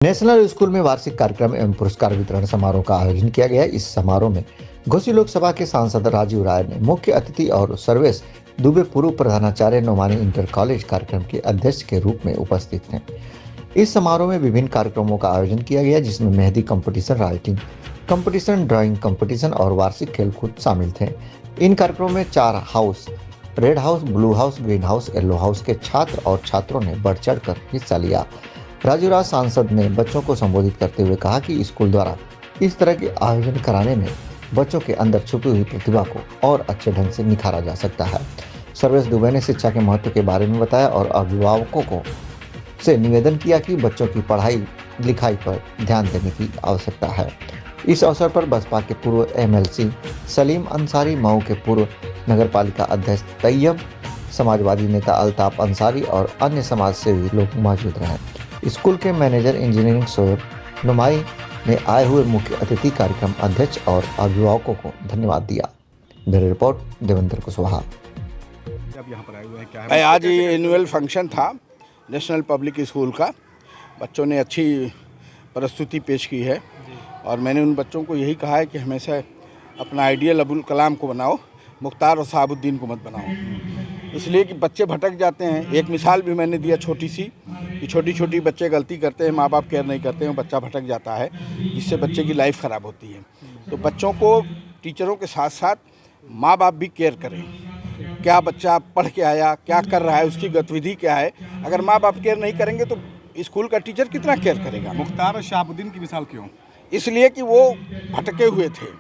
National school में वार्षिक कार्यक्रम एवं पुरस्कार वितरण समारोह का आयोजन किया गया। इस समारोह में घोसी लोकसभा के सांसद राजीव राय ने मुख्य अतिथि और सर्वेश दुबे पूर्व प्रधानाचार्य नोमानी इंटर कॉलेज कार्यक्रम के अध्यक्ष के रूप में उपस्थित थे। इस समारोह में विभिन्न कार्यक्रमों का आयोजन किया गया, जिसमें mehndi competition, writing competition, drawing competition और वार्षिक खेलकूद शामिल थे। इन कार्यक्रमों में 4 house, red house, blue house, green house, yellow house के छात्र और छात्रों ने बढ़ चढ़ कर हिस्सा लिया। राजीव राज सांसद ने बच्चों को संबोधित करते हुए कहा कि स्कूल द्वारा इस तरह के आयोजन कराने में बच्चों के अंदर छुपी हुई प्रतिभा को और अच्छे ढंग से निखारा जा सकता है। सर्वेश दुबे ने शिक्षा के महत्व के बारे में बताया और अभिभावकों को से निवेदन किया कि बच्चों की पढ़ाई लिखाई पर ध्यान देने की आवश्यकता है। इस अवसर पर बसपा के पूर्व एमएलसी सलीम अंसारी, मऊ के पूर्व नगरपालिका अध्यक्ष तैयब, समाजवादी नेता अल्ताफ अंसारी और अन्य समाज सेवी लोग मौजूद रहे। स्कूल के मैनेजर इंजीनियरिंग शोएब नुमाई ने आए हुए मुख्य अतिथि कार्यक्रम अध्यक्ष और अभिभावकों को धन्यवाद दिया। Bureau report Devendra Kushwaha. अब यहाँ पर आए हुए हैं, क्या है? आज ये एनुअल फंक्शन था नेशनल पब्लिक स्कूल का। बच्चों ने अच्छी प्रस्तुति पेश की है और मैंने उन बच्चों को यही कहा है कि हमेशा अपना आइडियल अबुल कलाम को बनाओ, मुख्तार और शहाबुद्दीन को मत बनाओ। इसलिए कि बच्चे भटक जाते हैं। एक मिसाल भी मैंने दिया छोटी सी कि छोटी बच्चे गलती करते हैं, माँ बाप केयर नहीं करते हैं, बच्चा भटक जाता है, जिससे बच्चे की लाइफ ख़राब होती है। तो बच्चों को टीचरों के साथ साथ माँ बाप भी केयर करें। क्या बच्चा पढ़ के आया, क्या कर रहा है, उसकी गतिविधि क्या है। अगर माँ बाप केयर नहीं करेंगे तो स्कूल का टीचर कितना केयर करेगा। मुख्तार और शहाबुद्दीन की मिसाल क्यों? इसलिए कि वो भटके हुए थे।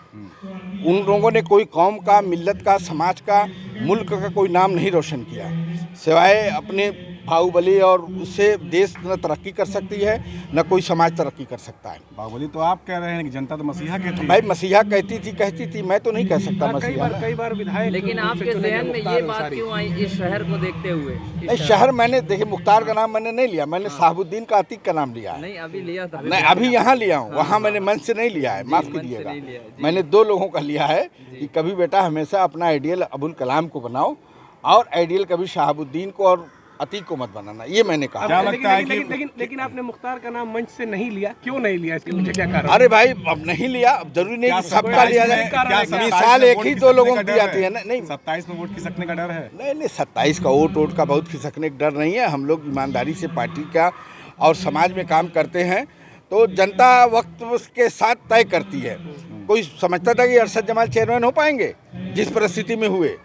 उन लोगों ने कोई कौम का, मिल्लत का, समाज का, मुल्क का कोई नाम नहीं रोशन किया, सिवाय अपने बाहुबली। और उससे देश न तरक्की कर सकती है, न कोई समाज तरक्की कर सकता है। बाहुबली तो आप कह रहे हैं कि जनता तो मसीहा कहती है। भाई मसीहा कहती थी, मैं तो नहीं कह सकता मसीहा। कई बार विधायक, लेकिन आपके जहन में ये बात क्यों आई इस शहर को देखते हुए? नहीं, शहर मैंने देखिए, मुख्तार का नाम मैंने नहीं लिया, मैंने शहाबुद्दीन का अतीक का नाम लिया है। नहीं, अभी लिया था। नहीं, अभी यहाँ लिया हूँ, वहाँ मैंने मन से नहीं लिया है, माफ़ कीजिएगा। मैंने 2 लोगों का लिया है कि कभी बेटा हमेशा अपना आइडियल अबुल कलाम को बनाओ और आइडियल कभी शहाबुद्दीन को और अतीक को मत बनाना, ये मैंने कहा। क्या लगता है कि लेकिन आपने मुख्तार का नाम मंच से नहीं लिया, क्यों नहीं लिया? इसके पीछे क्या कारण? अरे भाई, अब नहीं लिया, अब जरूरी नहीं कि सबका लिया जाए। मिसाल एक ही 2 लोगों को दी जाती है ना। नहीं, 27 में वोट खिसकने का डर है? नहीं, 27 का वोट का बहुत खिसकने का डर नहीं है। हम लोग ईमानदारी से पार्टी का और समाज में काम करते हैं, तो जनता वक्त उसके साथ तय करती है। कोई समझता था कि अरशद जमाल चेयरमैन हो पाएंगे जिस परिस्थिति में हुए।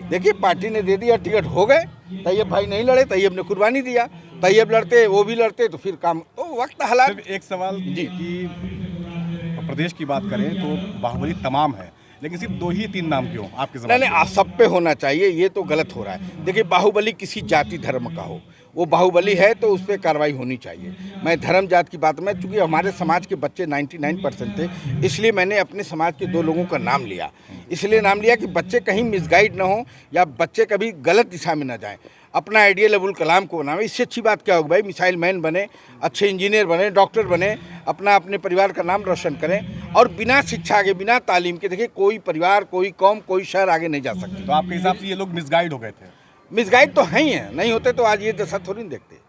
देखिए, पार्टी ने दे दिया, टिकट हो गए। तैयब भाई नहीं लड़े, तैयब ने कुर्बानी दिया। तैयब लड़ते, वो भी लड़ते, तो फिर काम तो वक्त हालात। एक सवाल जी कि प्रदेश की बात करें तो बाहुबली तमाम है, लेकिन सिर्फ 2 ही 3 नाम क्यों आपके ज़माने में? नहीं, सब पे होना चाहिए, ये तो गलत हो रहा है। देखिए, बाहुबली किसी जाति धर्म का हो, वो बाहुबली है तो उस पर कार्रवाई होनी चाहिए। मैं धर्म जात की बात में, चूँकि हमारे समाज के बच्चे 99% थे, इसलिए मैंने अपने समाज के 2 लोगों का नाम लिया। इसलिए नाम लिया कि बच्चे कहीं मिसगाइड ना हो या बच्चे कभी गलत दिशा में ना जाएं। अपना आइडियल अबुल कलाम को बनावे। इससे अच्छी बात क्या होगी भाई? मिसाइल मैन बने, अच्छे इंजीनियर बने, डॉक्टर बने, अपने परिवार का नाम रोशन करें। और बिना शिक्षा के, बिना तालीम के, देखिए, कोई परिवार, कोई कौम, कोई शहर आगे नहीं जा सकती। तो आपके हिसाब से ये लोग मिसगाइड हो गए थे? मिसगाइड तो हैं ही हैं, नहीं होते तो आज ये दशा थोड़ी नहीं देखते।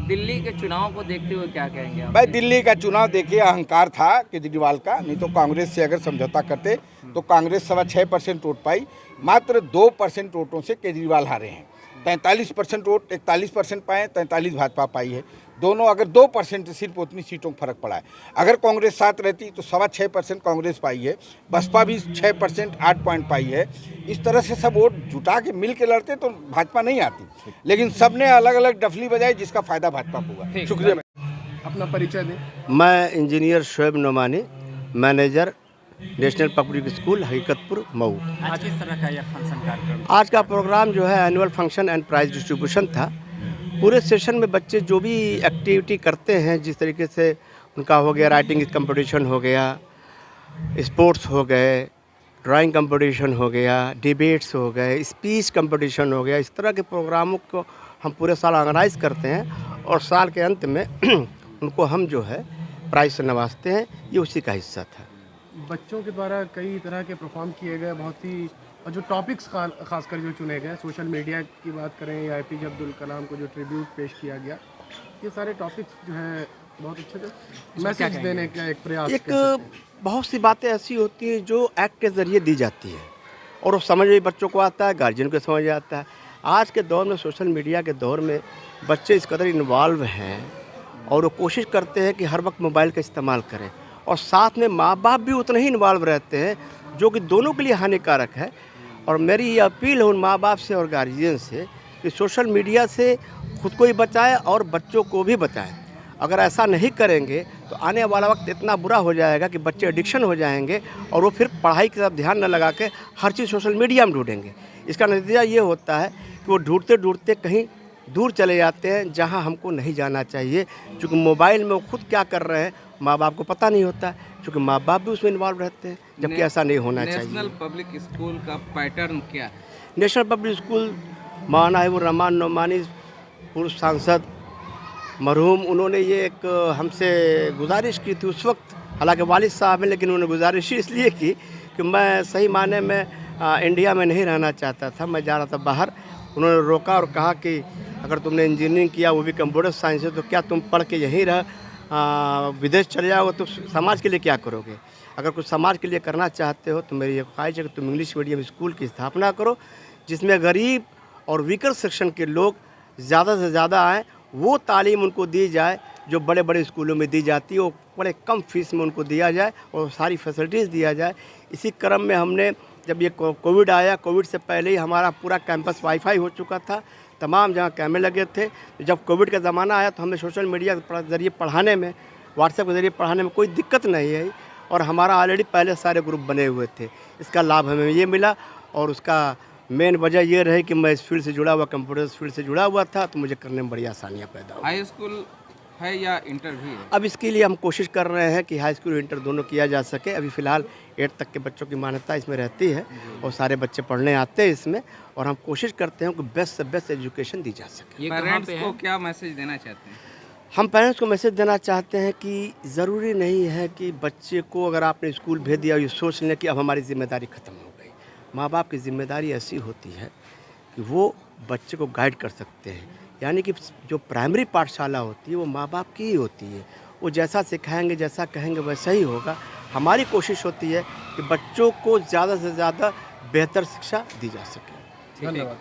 दिल्ली के चुनाव को देखते हुए क्या कहेंगे आप? भाई, दिल्ली का चुनाव देखिए, अहंकार था केजरीवाल का। नहीं तो कांग्रेस से अगर समझौता करते तो कांग्रेस 6.25% वोट पाई। मात्र 2% वोटों से केजरीवाल हारे हैं। 43% वोट 41% पाए, 43 भाजपा पाई है। दोनों अगर 2% से सिर्फ उतनी सीटों का फर्क पड़ा है। अगर कांग्रेस साथ रहती तो 6.25% कांग्रेस पाई है, बसपा भी 6% 8 पॉइंट पाई है। इस तरह से सब वोट जुटा के मिल के लड़ते तो भाजपा नहीं आती, लेकिन सब ने अलग अलग डफली बजाई, जिसका फायदा भाजपा को हुआ। शुक्रिया। अपना परिचय दें। मैं engineer Shoaib Nomani, manager national public school Haqiqatpur, Mau. आज किस तरह का यह फंक्शन कार्यक्रम? आज का प्रोग्राम जो है annual function and prize distribution था। पूरे सेशन में बच्चे जो भी एक्टिविटी करते हैं, जिस तरीके से उनका हो गया, राइटिंग कंपटीशन हो गया, स्पोर्ट्स हो गए, ड्राइंग कंपटीशन हो गया, डिबेट्स हो गए, स्पीच कंपटीशन हो गया, इस तरह के प्रोग्रामों को हम पूरे साल ऑर्गेनाइज करते हैं और साल के अंत में उनको हम जो है प्राइज से नवाजते हैं। ये उसी का हिस्सा था। बच्चों के द्वारा कई तरह के परफॉर्म किए गए, बहुत ही और जो टॉपिक्स खासकर जो चुने गए, सोशल मीडिया की बात करें या APJ अब्दुल कलाम को जो ट्रिब्यूट पेश किया गया, ये सारे टॉपिक्स जो हैं बहुत अच्छे थे। मैसेज देने का एक प्रयास एक कह सकते हैं। बहुत सी बातें ऐसी होती हैं जो एक्ट के ज़रिए दी जाती है और वो समझ भी बच्चों को आता है, गार्जियन को समझ आता है। आज के दौर में, सोशल मीडिया के दौर में बच्चे इस कदर इन्वॉल्व हैं और वो कोशिश करते हैं कि हर वक्त मोबाइल का इस्तेमाल करें, और साथ में माँ बाप भी उतने ही इन्वॉल्व रहते हैं, जो कि दोनों के लिए हानिकारक है। और मेरी ये अपील है उन माँ बाप से और गार्जियन से कि सोशल मीडिया से खुद को ही बचाएं और बच्चों को भी बचाएं। अगर ऐसा नहीं करेंगे तो आने वाला वक्त इतना बुरा हो जाएगा कि बच्चे एडिक्शन हो जाएंगे और वो फिर पढ़ाई की तरफ ध्यान न लगा के हर चीज़ सोशल मीडिया में ढूंढेंगे। इसका नतीजा ये होता है कि वो ढूंढते ढूंढते कहीं दूर चले जाते हैं जहां हमको नहीं जाना चाहिए, क्योंकि मोबाइल में वो खुद क्या कर रहे हैं माँ बाप को पता नहीं होता, क्योंकि माँ बाप भी उसमें इन्वॉल्व रहते हैं, जबकि ऐसा नहीं होना चाहिए। नेशनल पब्लिक स्कूल का पैटर्न क्या है? नेशनल पब्लिक स्कूल मौलाना हिब्बुर रहमान नोमानी पूर्व सांसद मरहूम, उन्होंने ये एक हमसे गुजारिश की थी उस वक्त, हालांकि वालिद साहब हैं, लेकिन उन्होंने गुजारिश इसलिए की कि मैं सही माने में इंडिया में नहीं रहना चाहता था, मैं जा रहा था बाहर। उन्होंने रोका और कहा कि अगर तुमने इंजीनियरिंग किया, वो भी कंप्यूटर साइंस से, तो क्या तुम पढ़ के यहीं विदेश चले जाओगे तो समाज के लिए क्या करोगे? अगर कुछ समाज के लिए करना चाहते हो तो मेरी ये ख्वाहिश है कि तुम इंग्लिश मीडियम स्कूल की स्थापना करो, जिसमें गरीब और वीकर सेक्शन के लोग ज़्यादा से ज़्यादा आएँ, वो तालीम उनको दी जाए जो बड़े बड़े स्कूलों में दी जाती है, वो बड़े कम फीस में उनको दिया जाए और सारी फैसिलिटीज़ दिया जाए। इसी क्रम में हमने, जब ये कोविड आया, कोविड से पहले ही हमारा पूरा कैंपस वाईफाई हो चुका था, तमाम जगह कैमरे लगे थे। जब कोविड का ज़माना आया तो हमें सोशल मीडिया के ज़रिए पढ़ाने में, व्हाट्सएप के ज़रिए पढ़ाने में कोई दिक्कत नहीं आई, और हमारा ऑलरेडी पहले सारे ग्रुप बने हुए थे। इसका लाभ हमें ये मिला, और उसका मेन वजह ये रही कि मैं इस फील्ड से जुड़ा हुआ, कंप्यूटर फील्ड से जुड़ा हुआ था, तो मुझे करने में बड़ी आसानियाँ पैदा हुई। हाई स्कूल है या इंटर भी है? अब इसके लिए हम कोशिश कर रहे हैं कि हाई स्कूल इंटर दोनों किया जा सके। अभी फ़िलहाल 8 तक के बच्चों की मान्यता इसमें रहती है और सारे बच्चे पढ़ने आते हैं इसमें, और हम कोशिश करते हैं कि बेस्ट से बेस्ट एजुकेशन दी जा सके। पेरेंट्स को क्या मैसेज देना चाहते हैं? हम पेरेंट्स को मैसेज देना चाहते हैं कि ज़रूरी नहीं है कि बच्चे को अगर आपने स्कूल भेज दिया ये सोच लें कि अब हमारी ज़िम्मेदारी ख़त्म हो गई। माँ बाप की ज़िम्मेदारी ऐसी होती है कि वो बच्चे को गाइड कर सकते हैं, यानी कि जो प्राइमरी पाठशाला होती है वो माँ बाप की ही होती है। वो जैसा सिखाएंगे, जैसा कहेंगे वैसा ही होगा। हमारी कोशिश होती है कि बच्चों को ज़्यादा से ज़्यादा बेहतर शिक्षा दी जा सके। धन्यवाद।